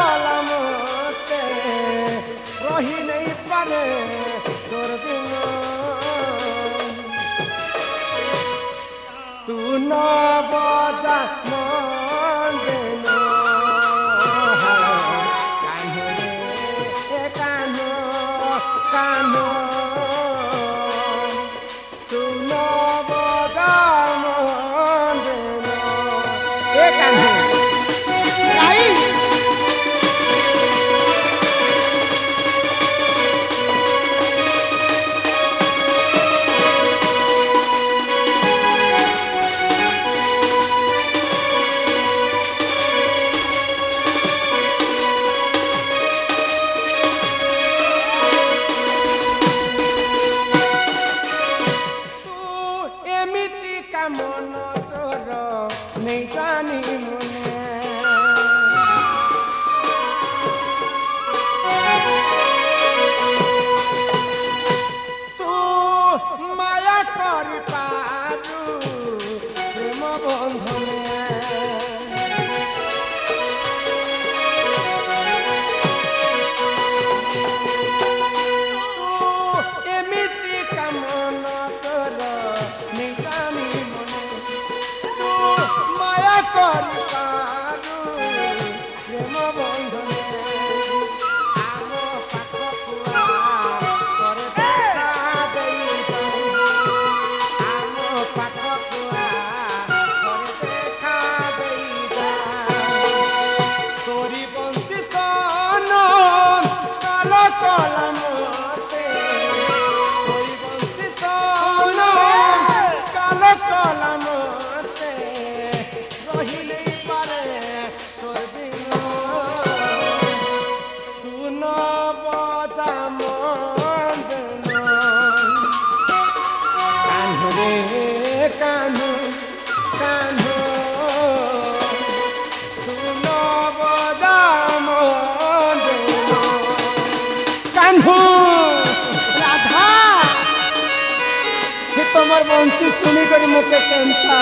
कला मते रही नहीं पारे तोर बिन तू न बजा मन देन कान्हो रे कान्हो कान्हो तू न बजा मन देन कान्हो मन चोर नहीं जानी मुने तू माया कर पारू प्रेम बंधने तू एमिति का मन चोर नहीं जानी करी पारू प्रेम बंधने आम पाखकु करे देखा देई आम पाखकु करे देखा देई तोरी बंशी सन काल कला मते तोरी बंशी सन काल कला मते रही नहीं पारे तोर बिन तू न बजा मन देन कान्हो रे कान्हो कान्हो तू न बजा मन देन कान्हो राधा हे तमर बंशी सुनी कर मुके केंता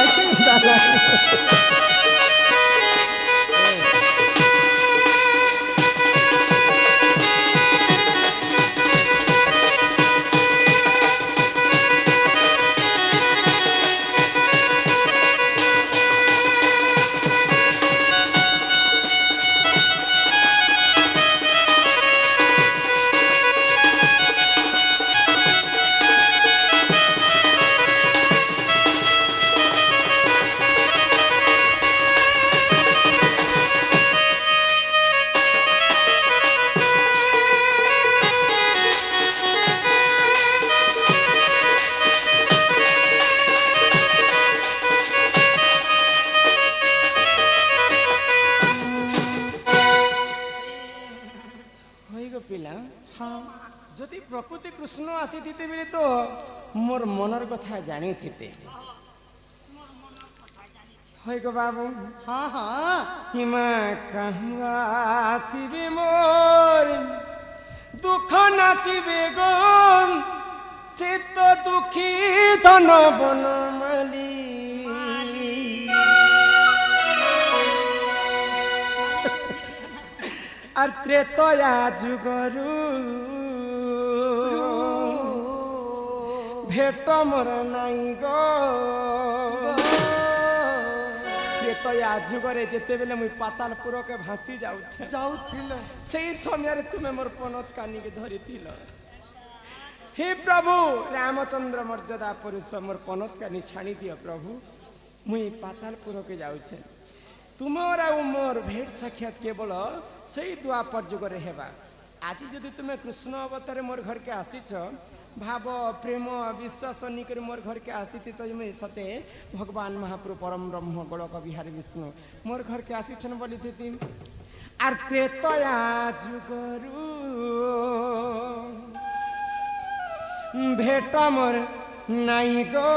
पिला हाँ जदि प्रकृति कृष्ण आसी बेले तो मोर मनर कथा जानी थे है गो बाबू हाँ हाँ हिमा कहवा आसबे मोर दुख नासिबे गो से तो दुखी धन बनमाली আর ত্রেতয়া যুগরু ভেট মোর নাই গো ত্রেতয়া যুগরে যেতেবেলে মুই পাতালপুরকে ভাসি যাউথিল সেই সময় তুমি মোর পনত কানিকে ধরিছিল হে প্রভু রামচন্দ্র মর্যাদা পুরুষ মোর পনত কানি ছাড়ি দিও প্রভু মুই পাতালপুরকে যাউছে तुमर आ मोर भेट साक्षात केवल से द्वापर जुगरे हेबा आज जदि तुम्हें कृष्ण अवतार मोर घर के आसीच भाव प्रेम विश्वास निकर मोर घर के आसी तो सते भगवान महाप्रभु परम ब्रह्म गोलक बिहारी विष्णु मोर घर के आसीछन बोली थी आर त्रेतया जुगरु भेट मोर नाई गो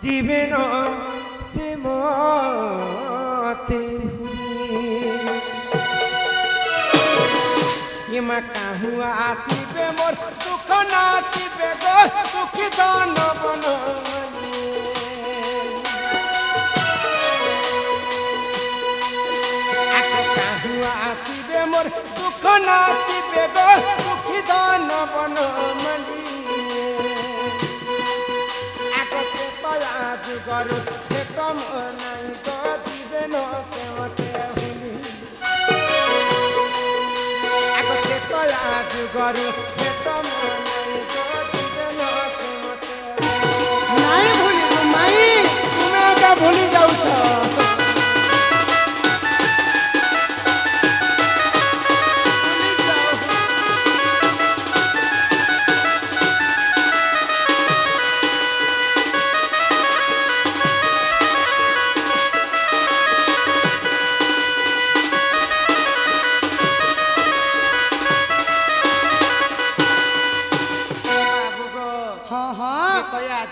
जीवन से मोते ये माँ कहूँ आसीबे मोर दुख नासीबे गो दुखी दान बनो आके আসিবে মোর দুঃখ নাচিবে গো দুঃখী দান বন মন্ডি আগতে তয়া যুগর সে কম নাই গো জীবন সেমতে হুলি আগতে তয়া যুগর সে কম নাই গো জীবন সেমতে নাই ভুলি গো মাই তুমি একা ভুলি যাউছ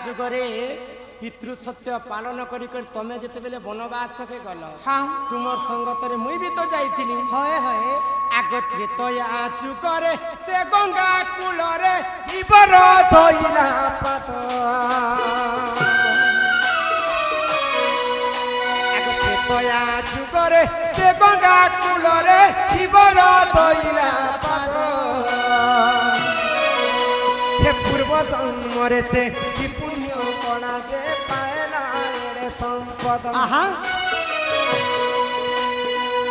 যুগরে পিতৃ সত্য পালন করি করি তুমি যেতেবেলে বনবাসকে গল তুমর সঙ্গতরে মুই বি তো যাইছিলি হয় হয় আগত্রে তয়া যুগরে সে গঙ্গা কূলরে ইবর ধইলা পাত আগত্রে তয়া যুগরে সে গঙ্গা কূলরে ইবর ধইলা পাত পূর্ব জন্মরে সে কি পুণ্য কণা যে পায়লা রে সম্পদ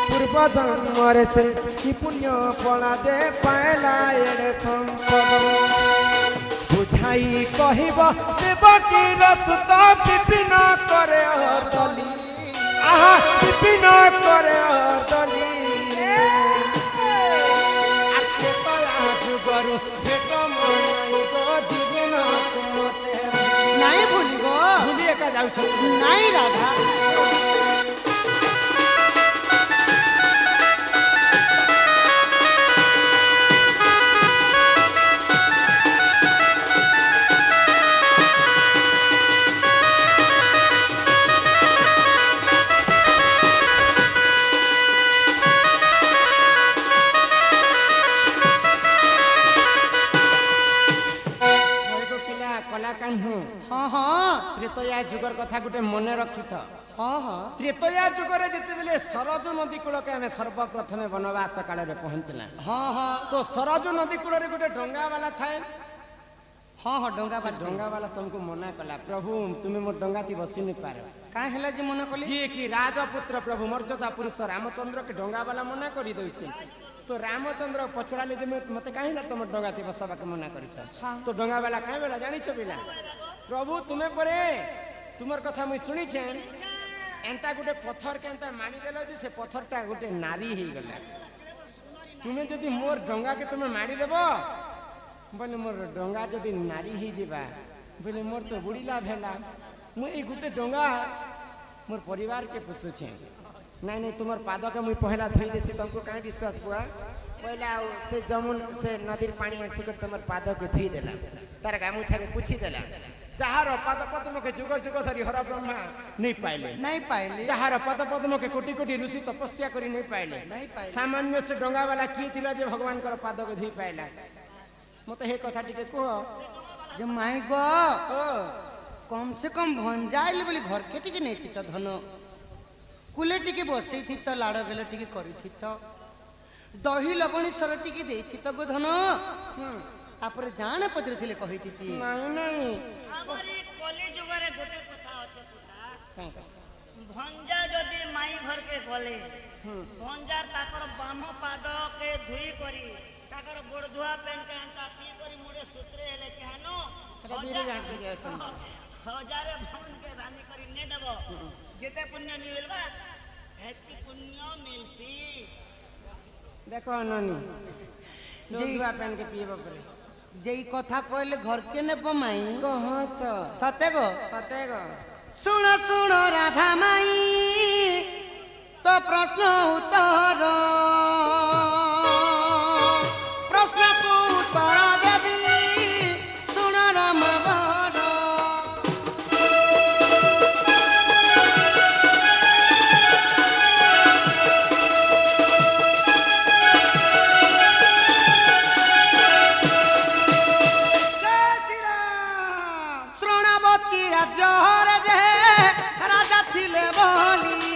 পূর্ব জন্মরে সে কি পুণ্য কণা যে পায়লা রে সম্পদ বুঝাই কহিব দেবকীর সুত বিপিন করে অর্দলি বিপিন করে অর্দলি আজকে তয়া যুগরু ভেট নাই ভুলিব ভুলি একা যাউছ নাই রাধা ত্রেতয়া যুগর কথা গোটে মনে রখিথ ত্রেতয়া যুগরে যেতেবেলে সরজ নদী কূলকে আমি সর্বপ্রথমে বনবাস কাଳରେ পৌঁছিলা তো সরজ নদী কূଳରେ গোটে ডঙ্গা বালা থাকে ডঙ্গা বালা तुमको मना कला प्रभु तुम मोर डंगा ती बसी नहीं पार का हैला जे मना कली जी कि राजपुत्र प्रभु मर्यादा पुरुष रामचंद्र के डंगा वाला मना करी दउछि तो रामचंद्र पचराले जे मते काहे ना तुम डंगा ती बसबा के मना करिछ तो डंगा वाला काहे वाला जानिछ बिना प्रभु तुम्हें परे तुमर कथा मुई सुनी छेन एंता गुटे पत्थर के एंता मारी देलो जे से पत्थरटा गुटे नारी हे गला तुम्हें जदी मोर डंगा के तुम्हें मारी देबो बोले मोर डंगा जदी नारी ही जीवा बोले मोर तो बुढ़ीला भेला मु ए गुटे डंगा मोर परिवार के पुसु छे नहीं नहीं तुमर पाद के मुई पहला धोई देसी तुमको काहे विश्वास पुआ पहला से जमुन से नदीर पानी आसी कर तुमर पाद के धोई देला तार गामुछा के पुछि देला चाहर पद पद्म के जुग जुग धरी हर ब्रह्मा नहीं पाइले चाहर पद पद्म के कोटि कोटि ऋषि तपस्या करी नहीं पाइले सामान्य से डंगा वाला की थिला जे भगवान कर पाद के धोई पाइला मते हे कथा टिके कह जे माई गो कम से कम भंजाइल बोली घर के टिके नहीं थी तो धन कुले टिके बसई थी तो लाड़ गेले टिके करी थी तो दही लवणी सर टिके देई थी तो गो धन तापर जाने पत्र थिले कहि थी नहीं नहीं हमारी कली जुगरे गोटे कथा अछि पुता भंजा जदी माई घर के गले भंजार ताकर बाम पाद के धुई करी ताकर गोड़ धुआ पेन के अंता पी करी मुड़े सूत्रे हेले केहनो हजारे भवन के रानी करी ने देबो जेते पुण्य मिलबा हेती पुण्य मिलसी देखो नानी जोधुआ पेन के पीबो परे जेई कथा कहले घर के ने पमाई कहत सतेगो सुन सुन राधा माई तो प्रश्न उत्तर प्रश्न को उत्तर देवी सुन राम बर श्रवणावती राज्य राजा थिले बोली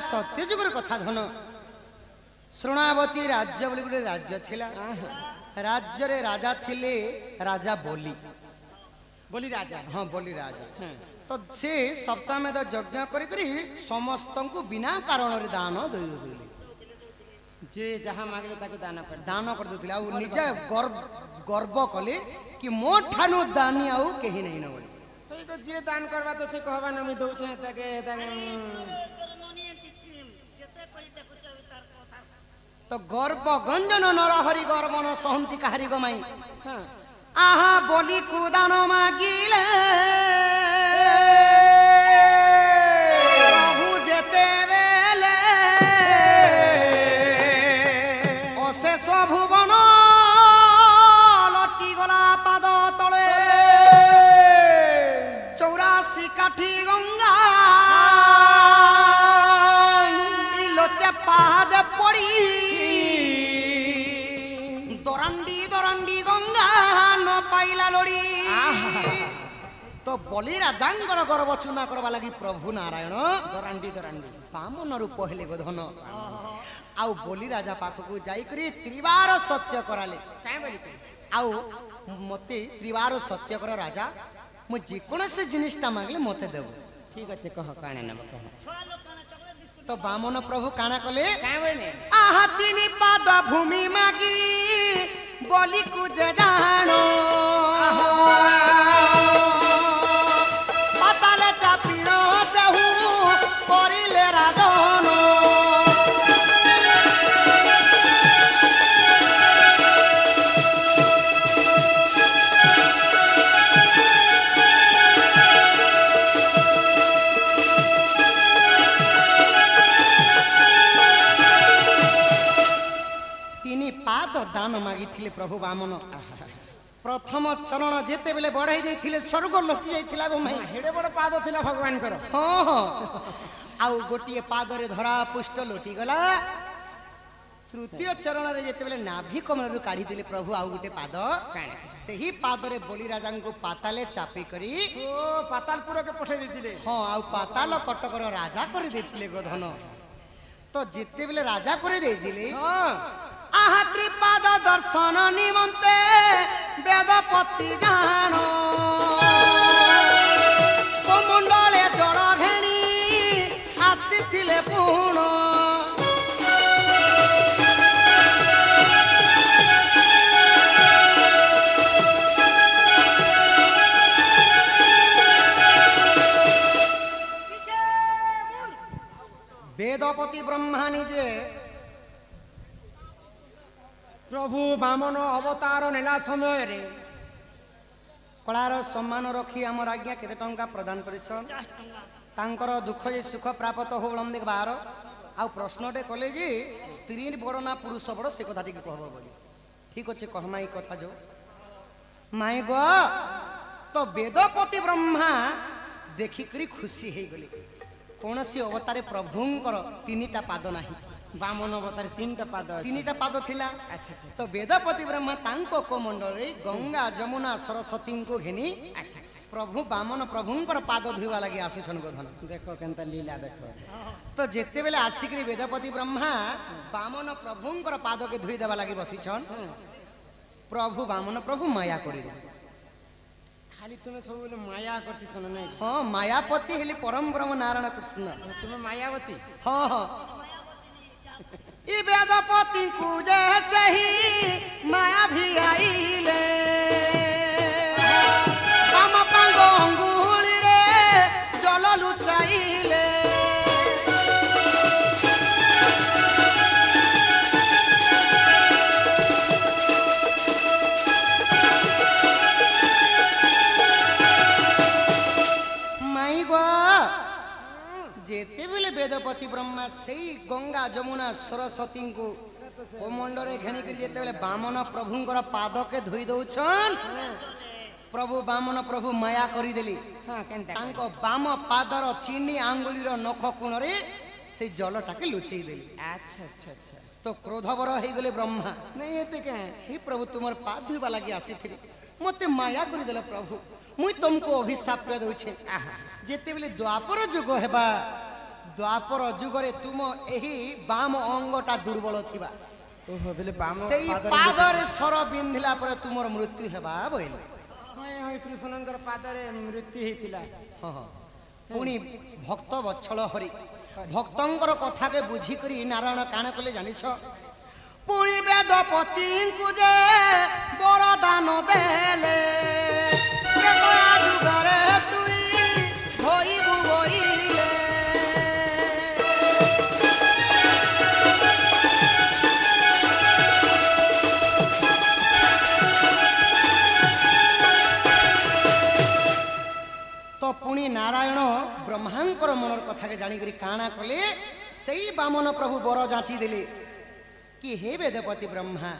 सत्य जुगर कथा धन शृणावती राज्य बोली गोटे राज्य थिला राज्य रे राजा थिले राजा बोली बोली राजा हाँ बोली राजा तो से सप्ताह में यज्ञ करी समस्त को बिना कारण रे दान दे जे जहाँ मांगले ताके दान कर देथिला आ निजे गर्व कले कि मो ठानु दानी आउ केही नहीं न बोली तो जे दान करबा तो से कहबा न मी दउ छै ताके तो गर्व गंजन नरहरि गर्व न सहंती काहरी गमाई हां आहा बोली कुदान मागिले प्रभु जेते बेले अशेष भुवन लटी गला पाद तले 84 काठी गंगा लोचे पाद पड़ी दरंडी गंगा न पाइला लोड़ी तो बलि राजांगर गर्व चुना करवा लगी प्रभु नारायण दरांडी बामन रूप हेले गोधन आउ बलि राजा पाखकु जाई करी त्रिवार सत्य कराले काहे बोली आउ मते त्रिवार सत्य कर राजा मु जे कोनसे जिनिसटा मांगले मते देबो ठीक अछि कह काणे नब कह तो बामन प्रभु काना कले काहे बोले आहा तिनी पाद भूमि मागी बोली कु जे जानो पाताले चापिनो से हूँ करिले राजनो पाद दान मागी प्रभु बामन प्रथम चरण जेते बेले बढ़ाई देथिले स्वर्ग लोटी जाइथिला गो माई हेडे बड़ पाद थिला भगवान कर हां आउ गोटिए पाद रे धरा पुष्ट लोटी गला तृतीय चरण रे जेते बेले नाभि कमल रु काढी दिले प्रभु आउ गोटे पाद सही पाद रे बलि राजा को पाताले चापी करी ओ पातालपुर के पठे देथिले हां आउ पाताल कटक रो राजा कर देथिले गो धन तो जेते बेले राजा कर देथिले हां आहा त्रिपाद दर्शन निमंते वेदपति जानो कमंडले जल घेणी आसीथिले पुण वेदपति ब्रह्मा निजे प्रभु बामन अवतार नेला समय रे कलार सम्मान रखी आम आज्ञा केते टंका प्रदान करिछन तांकर दुख जे सुख प्राप्त हो बलम देख बाहर आ प्रश्नटे कले जे स्त्री बड़ ना पुरुष बड़ से कथा टिके कहबो बोली ठीक अछि कहमाई कथा जो माई गो तो वेदपति ब्रह्मा देखि करी खुशी हे गले कोनसी अवतारे प्रभुंकर तीनटा पाद नाही बामन अवतार तीनटा पाद थिला अच्छा अच्छा तो वेदपति ब्रह्मा तांको कोमंडल रे गंगा जमुना सरस्वती को घेनी अच्छा प्रभु बामन प्रभुंकर पाद धुवा लगी आसुछन गोधन देखो केनता लीला देखो तो जेते बेले आसिकरी वेदपति ब्रह्मा बामन प्रभुंकर पाद के धुई देवा लगी बसिछन प्रभु बामन प्रभु माया करि दे खाली तुम्हें सब बोले माया करती सुन नहीं हां मायापति हेली परम ब्रह्म नारायण कृष्ण तुम्हें मायावती हां हां ई वेदपति को जैसे ही माया भी आईले हम पंगो अंगुली रे जल लुचाइले माई गो जेते बेले वेदपति ब्रह्मा सेई गंगा जमुना सरस्वती को ओ मंडरे घेणी करी जेते बेले बामन प्रभुंकर पाद के धोई दउछन प्रभु बामन प्रभु माया करी देली हां केनता तांको बाम पादर चीनी आंगुलीर नख कोण रे से जलटा के लुचई देली अच्छा अच्छा अच्छा तो क्रोधवर हे गले ब्रह्मा नहीं हेते के हे प्रभु तुमर पाद धुवा लागि आसीथिली मते माया करी देला प्रभु मुई तुमको अभिशाप कर दउछे जेते बेले द्वापर जुग हेबा द्वापर जुगरे तुम एही बाम अंगटा दुर्बल थिबा ओहो बेले बाम सेई पादरे सर बिंधिला पर तुमर मृत्यु हेबा बोइले हाय कृष्णंकर पादरे मृत्यु हेतिला हाँ पुणी भक्त वत्सल हरि भक्तंकर कथा के बुझी करी नारायण काण कले जानिछ पुणी वेदपति को जे वरदान देले त्रेता जुगरे तुई होइबु बोइले तो पुणी नारायण ब्रह्मांकर मनर कथा के जानी करी काना कले सही बामन प्रभु बर जाची देले कि हे वेदपति ब्रह्मा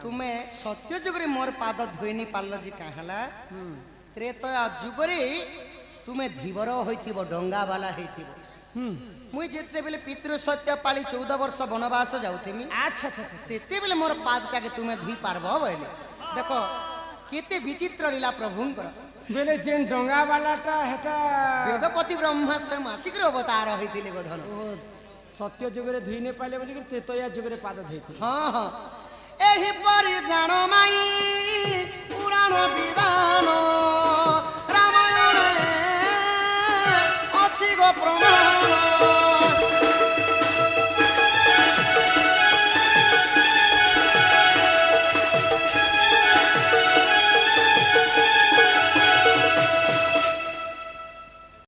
तुम्हें सत्य जुगरे मोर पाद धोइनी पाल जी कहला त्रेतया जुगरे तुम्हें धीवर होइथिबो डंगा वाला हेथिबो मुई जेते बेले पितृ सत्य पाली 14 वर्ष वनवास जाउथेमी अच्छा अच्छा अच्छा सेते बेले मोर पाद के तुम्हें धुई पारबो बोले देखो केते विचित्र लीला प्रभुंकर बेले जेन डंगा वालाटा हेटा वेदपति ब्रह्मा स्वयं आसिक अवतार होइथिले गोधन सत्य जुगरे धुई ने पाले बोली तेतया जुगरे पाद धोइथि हाँ हाँ एही परि जानो माई पुराण विधान